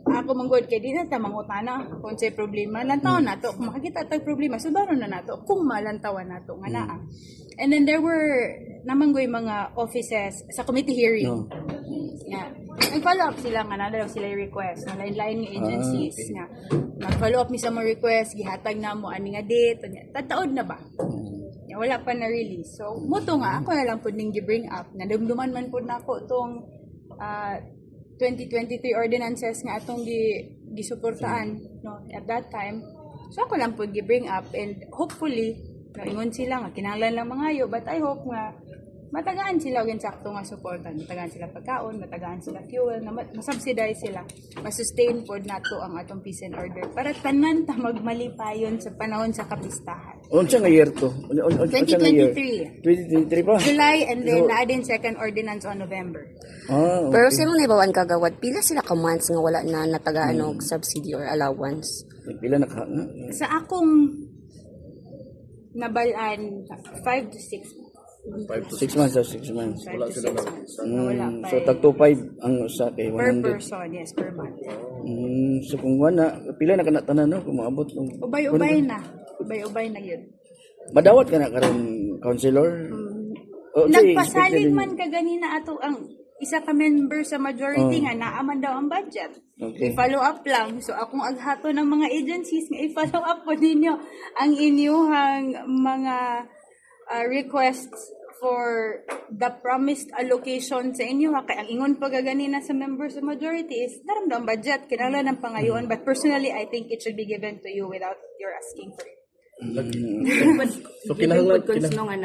ako manggod kay di na ta mangutana kung say problema lantawan nato kung makakita tag problema subaron na nato kung malantawan nato nga naa. And then there were namanggoy mga offices sa committee hearing. Yeah. Nag-follow up sila nga na sila yung request na lain-lain nga agencies nga nag-follow up ni sa mga request gihatag na mo ani nga date tataod na ba. Yeah, wala pa na release. So muto nga ako na lang pud ning gi-bring up na dumduman man pud nako tong 2023 ordinances nga atong gisuportaan no at that time. So ako lang pud gi-bring up and hopefully no ingon sila nga kinahanglan lang mangayo but I hope nga matagaan sila og insakto nga suportan, matagaan sila pagkaon, matagaan sila fuel, na masubsidize sila, masustain pod nato ang atong peace and order para tanan ta magmalipayon sa panahon sa kapistahan. Unsa nga year to? Unsa nga year? 2023 pa? July and then na din second ordinance on November. Okay. Pero sila na ibawan kagawad, pila sila ka months nga wala na natagaan og subsidy or allowance? Pila na ka? Sa akong nabalaan 5 to 6 6 months or 6 months. Wala sila na. Wala pa. So tag 2.5 ang usa kay 100. Per person, yes, per month. So kung wala, pila na kana tanan no kung maabot ng Ubay-ubay na. Ubay-ubay na yun. madawat ka na karon counselor. Nagpasalig man ka ganina ato ang isa ka member sa majority nga naaman daw ang budget. Okay. I-follow up lang. So akong aghato ng mga agencies nga i-follow up po ninyo ang inyong mga requests for the promised allocation sa inyo kay ang ingon pa ganina sa members sa majority is daram budget kinahanglan ng pangayoon but personally I think it should be given to you without your asking for it. So kinahanglan